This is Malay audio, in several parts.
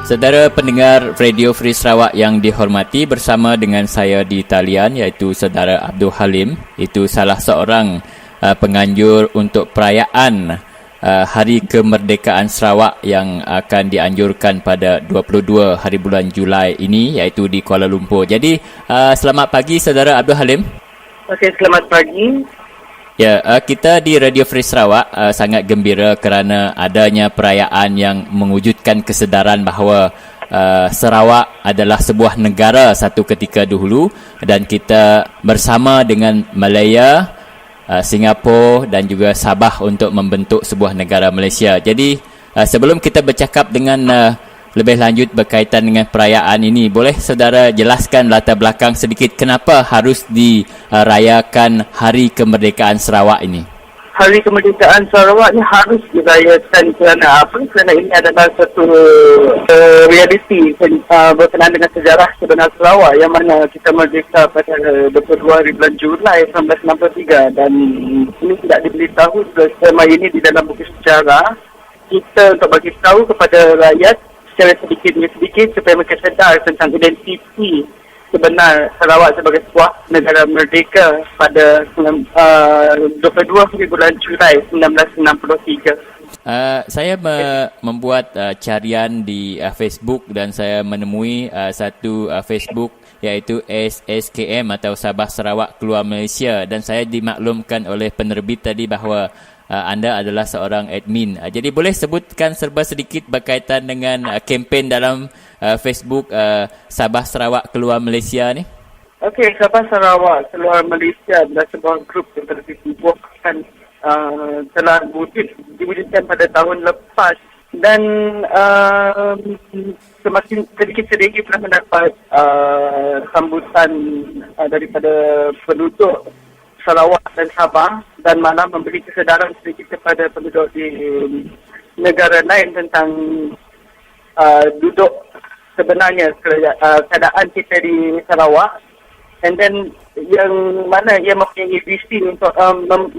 Saudara pendengar Radio Free Sarawak yang dihormati, bersama dengan saya di talian iaitu Saudara Abdul Halim. Itu salah seorang penganjur untuk perayaan Hari Kemerdekaan Sarawak yang akan dianjurkan pada 22 hari bulan Julai ini, iaitu di Kuala Lumpur. Jadi selamat pagi Saudara Abdul Halim. Okey, selamat pagi. Ya, kita di Radio Free Sarawak sangat gembira kerana adanya perayaan yang mewujudkan kesedaran bahawa Sarawak adalah sebuah negara satu ketika dahulu, dan kita bersama dengan Malaya, Singapura dan juga Sabah untuk membentuk sebuah negara Malaysia. Jadi sebelum kita bercakap dengan lebih lanjut berkaitan dengan perayaan ini, boleh saudara jelaskan latar belakang sedikit kenapa harus dirayakan Hari Kemerdekaan Sarawak ini? Hari Kemerdekaan Sarawak ni harus dirayakan kerana apa? Kerana ini adalah satu realiti berkenaan dengan sejarah sebenar Sarawak, yang mana kita merdeka pada 22 hari bulan Julai 1963, dan ini tidak diberitahu selama ini di dalam buku sejarah. Kita untuk bagi tahu kepada rakyat secara sedikit demi sedikit supaya mereka sedar tentang identiti sebenar Sarawak sebagai sebuah negara merdeka pada 22 bulan Julai 1963. Saya membuat carian di Facebook dan saya menemui satu Facebook iaitu SSKM atau Sabah Sarawak Keluar Malaysia, dan saya dimaklumkan oleh penerbit tadi bahawa anda adalah seorang admin. Jadi boleh sebutkan serba sedikit berkaitan dengan kempen dalam Facebook Sabah Sarawak Keluar Malaysia ni? Okey, Sabah Sarawak Keluar Malaysia adalah sebuah grup yang telah dibuatkan, telah diwujudkan pada tahun lepas, dan semakin sedikit-sedikit telah mendapat sambutan daripada penduduk Sarawak dan Sabah, dan malah memberi kesedaran sedikit kepada penduduk di negara lain tentang duduk sebenarnya keadaan kita di Sarawak. And then yang mana ia mempunyai visi untuk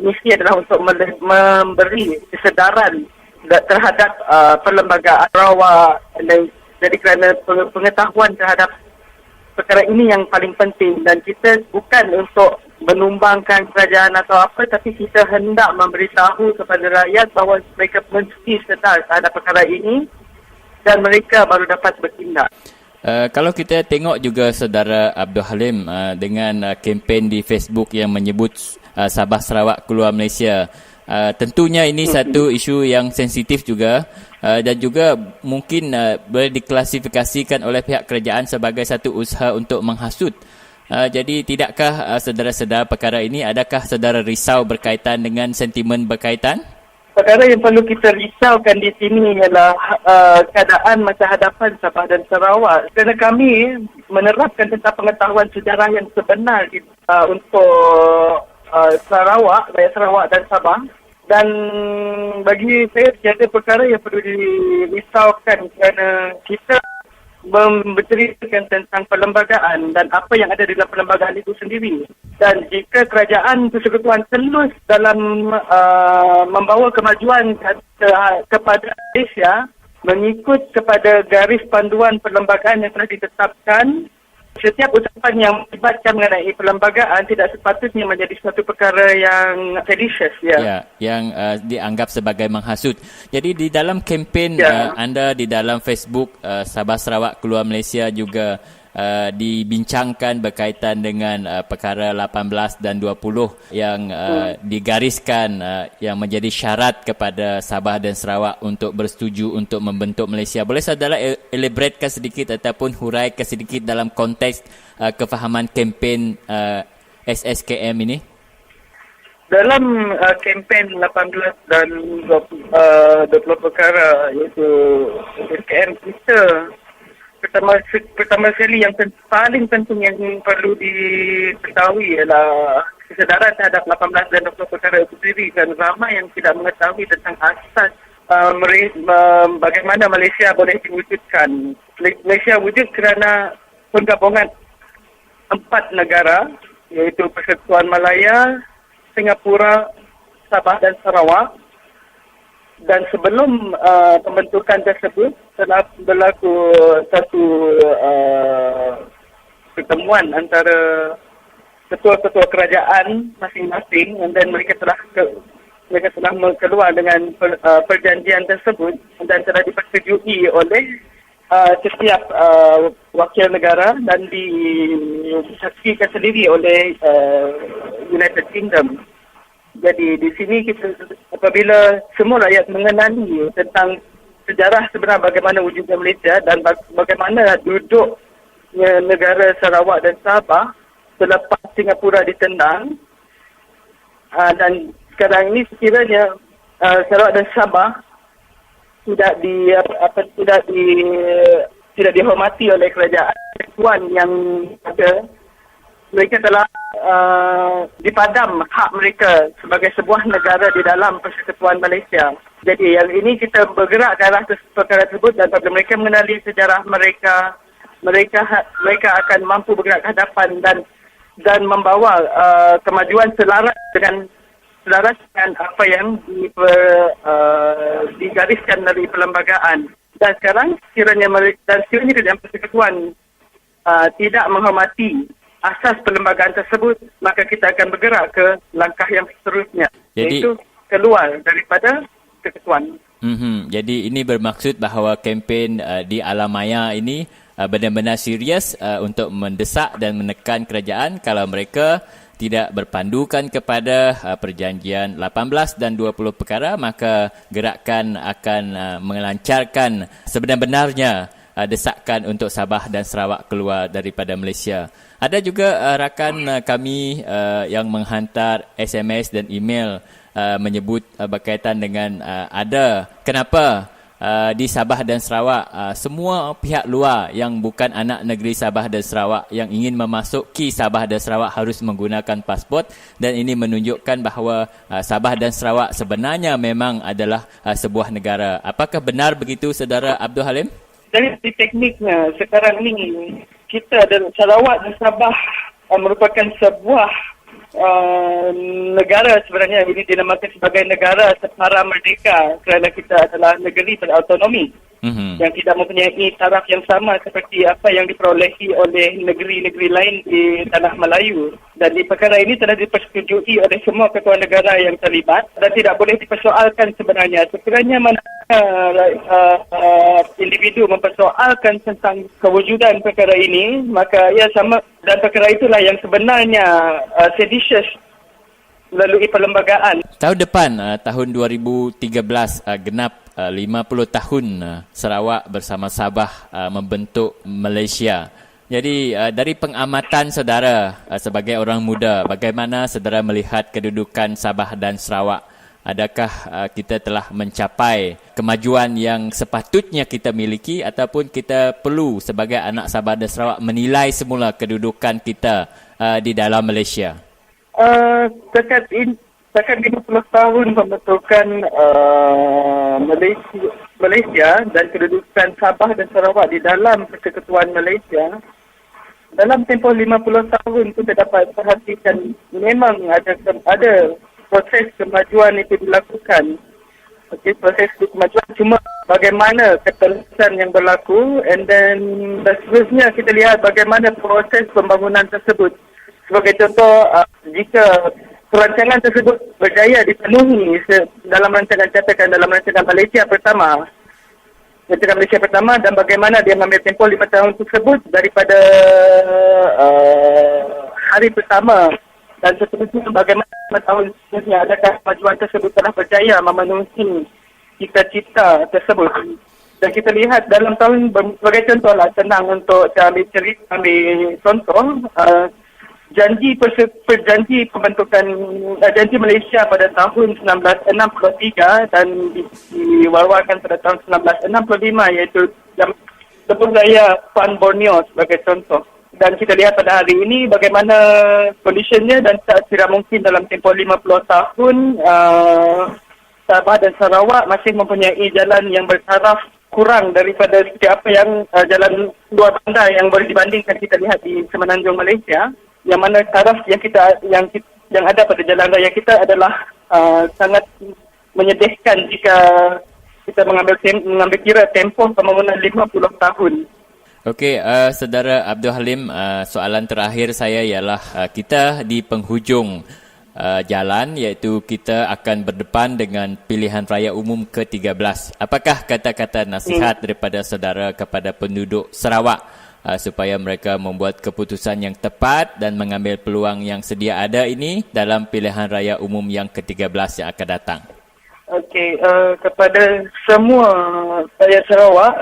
misi adalah untuk memberi kesedaran terhadap perlembagaan Sarawak, dan jadi kerana pengetahuan terhadap perkara ini yang paling penting, dan kita bukan untuk menumbangkan kerajaan atau apa, tapi kita hendak memberitahu kepada rakyat bahawa mereka mesti sedar terhadap perkara ini dan mereka baru dapat bertindak. Kalau kita tengok juga Saudara Abdul Halim dengan kempen di Facebook yang menyebut Sabah Sarawak Keluar Malaysia, tentunya ini satu isu yang sensitif juga, dan juga mungkin boleh diklasifikasikan oleh pihak kerajaan sebagai satu usaha untuk menghasut. Jadi tidakkah saudara sedar perkara ini? Adakah saudara risau berkaitan dengan sentimen berkaitan? Perkara yang perlu kita risaukan di sini ialah keadaan masa hadapan Sabah dan Sarawak. Kerana kami menerapkan tentang pengetahuan sejarah yang sebenar untuk Sarawak, rakyat Sarawak dan Sabah. Dan bagi saya tiada perkara yang perlu dirisaukan kerana kita berceritakan tentang perlembagaan dan apa yang ada di dalam perlembagaan itu sendiri. Dan jika kerajaan persekutuan telus dalam membawa kemajuan kepada Malaysia mengikut kepada garis panduan perlembagaan yang telah ditetapkan, setiap ucapan yang melibatkan mengenai perlembagaan tidak sepatutnya menjadi suatu perkara yang seditious, yang dianggap sebagai menghasut. Jadi di dalam kempen anda di dalam Facebook Sabah Sarawak Keluar Malaysia juga dibincangkan berkaitan dengan perkara 18 dan 20 yang digariskan yang menjadi syarat kepada Sabah dan Sarawak untuk bersetuju untuk membentuk Malaysia. Boleh saudara elaboratekan sedikit ataupun huraikan sedikit dalam konteks kefahaman kempen SSKM ini? Dalam kempen 18 dan 20 perkara iaitu SSKM kita, pertama sekali yang paling penting yang perlu diketahui ialah kesedaran terhadap 18 dan 20 perkara itu sendiri, dan ramai yang tidak mengetahui tentang asas bagaimana Malaysia boleh diwujudkan. Malaysia wujud kerana penggabungan 4 negara iaitu Persekutuan Malaya, Singapura, Sabah dan Sarawak. Dan sebelum pembentukan tersebut telah berlaku satu pertemuan antara ketua-ketua kerajaan masing-masing, dan mereka telah keluar dengan perjanjian tersebut dan telah dipersetujui oleh setiap wakil negara dan disaksikan sendiri oleh United Kingdom. Jadi di sini kita, apabila semua rakyat mengenali tentang sejarah sebenar bagaimana wujudnya Malaysia dan bagaimana duduk negara Sarawak dan Sabah selepas Singapura ditendang, dan sekarang ini sekiranya Sarawak dan Sabah tidak dihormati oleh kerajaan Tuan yang ada, mereka telah dipadam hak mereka sebagai sebuah negara di dalam Persekutuan Malaysia. Jadi yang ini kita bergerak ke arah perkara tersebut, dan apabila mereka mengenali sejarah mereka akan mampu bergerak ke hadapan dan membawa kemajuan selaras dengan apa yang digariskan dari perlembagaan. Dan sekarang sekiranya kerajaan persekutuan tidak menghormati asas perlembagaan tersebut, maka kita akan bergerak ke langkah yang seterusnya, iaitu keluar daripada persekutuan. Jadi ini bermaksud bahawa kempen di Alam Maya ini benar-benar serius untuk mendesak dan menekan kerajaan kalau mereka tidak berpandukan kepada perjanjian 18 dan 20 perkara, maka gerakan akan melancarkan sebenar-benarnya desakan untuk Sabah dan Sarawak keluar daripada Malaysia. Ada juga rakan kami yang menghantar SMS dan email menyebut berkaitan dengan kenapa di Sabah dan Sarawak semua pihak luar yang bukan anak negeri Sabah dan Sarawak yang ingin memasuki Sabah dan Sarawak harus menggunakan pasport, dan ini menunjukkan bahawa Sabah dan Sarawak sebenarnya memang adalah sebuah negara. Apakah benar begitu, Saudara Abdul Halim? Dari tekniknya sekarang ini kita dan Sarawak dan Sabah merupakan sebuah negara sebenarnya. Ini dinamakan sebagai negara setara merdeka kerana kita adalah negeri berautonomi yang tidak mempunyai taraf yang sama seperti apa yang diperolehi oleh negeri-negeri lain di Tanah Melayu. Dan di perkara ini telah dipersetujui oleh semua ketua negara yang terlibat dan tidak boleh dipersoalkan sebenarnya. Sekiranya mana individu mempersoalkan tentang kewujudan perkara ini, maka ia sama, dan perkara itulah yang sebenarnya seditious melalui perlembagaan. Tahun depan, tahun 2013, genap 50 tahun Sarawak bersama Sabah membentuk Malaysia. Jadi dari pengamatan saudara sebagai orang muda, bagaimana saudara melihat kedudukan Sabah dan Sarawak? Adakah kita telah mencapai kemajuan yang sepatutnya kita miliki, ataupun kita perlu sebagai anak Sabah dan Sarawak menilai semula kedudukan kita di dalam Malaysia? Setakat 50 tahun pembentukan Malaysia dan kedudukan Sabah dan Sarawak di dalam Persekutuan Malaysia, dalam tempoh 50 tahun kita dapat perhatikan memang ada proses kemajuan itu dilakukan. Proses kemajuan, cuma bagaimana keterusan yang berlaku, and then seterusnya kita lihat bagaimana proses pembangunan tersebut. Sebagai contoh, jika perancangan tersebut berjaya dipenuhi dalam rancangan Malaysia pertama, dan bagaimana dia mengambil tempoh 5 tahun tersebut daripada hari pertama dan seterusnya, bagaimana 5 tahun seterusnya, adakah kemajuan tersebut telah berjaya memenuhi cita-cita tersebut. Dan kita lihat dalam tahun, sebagai contoh lah, senang untuk saya ambil contoh, janji pembentukan janji Malaysia pada tahun 1963 dan diwar-warkan pada tahun 1965, iaitu Lebuh Raya Pan Borneo sebagai contoh. Dan kita lihat pada hari ini bagaimana conditionnya, dan tidak mungkin dalam tempoh 50 tahun Sabah dan Sarawak masih mempunyai jalan yang bertaraf kurang daripada apa yang jalan luar bandar yang boleh dibandingkan kita lihat di Semenanjung Malaysia, yang mana taraf yang ada pada jalan raya kita adalah sangat menyedihkan jika kita mengambil kira tempoh pembangunan 50 tahun. Okey, Saudara Abdul Halim, soalan terakhir saya ialah kita di penghujung jalan, iaitu kita akan berdepan dengan pilihan raya umum ke-13. Apakah kata-kata nasihat daripada saudara kepada penduduk Sarawak supaya mereka membuat keputusan yang tepat dan mengambil peluang yang sedia ada ini dalam pilihan raya umum yang ke-13 yang akan datang? Okey, kepada semua rakyat Sarawak,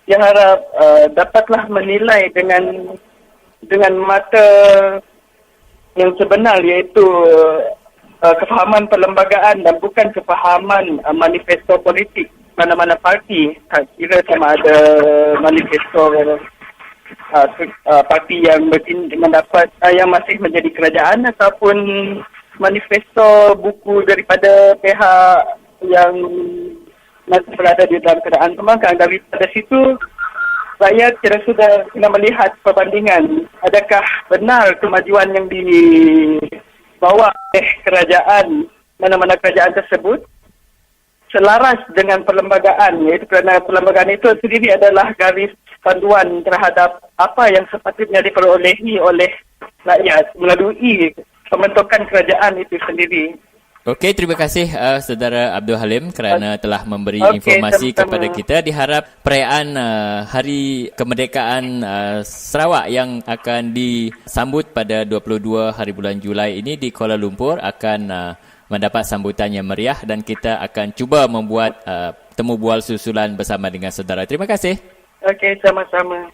yang harap dapatlah menilai dengan mata yang sebenar, iaitu kefahaman perlembagaan dan bukan kefahaman manifesto politik mana-mana parti. Tak kira sama ada manifesto parti yang mendapat yang masih menjadi kerajaan ataupun manifesto buku daripada pihak yang masih berada di dalam keadaan kembangkan. Daripada situ, rakyat sudah kena melihat perbandingan. Adakah benar kemajuan yang dibawa oleh kerajaan, mana-mana kerajaan tersebut, selaras dengan perlembagaan, iaitu kerana perlembagaan itu sendiri adalah garis panduan terhadap apa yang sepatutnya diperolehi oleh rakyat melalui pembentukan kerajaan itu sendiri. Okey, terima kasih Saudara Abdul Halim kerana telah memberi informasi sama-sama kepada kita. Diharap perayaan Hari Kemerdekaan Sarawak yang akan disambut pada 22 hari bulan Julai ini di Kuala Lumpur akan mendapat sambutan yang meriah, dan kita akan cuba membuat temu bual susulan bersama dengan saudara. Terima kasih. Okey, sama-sama.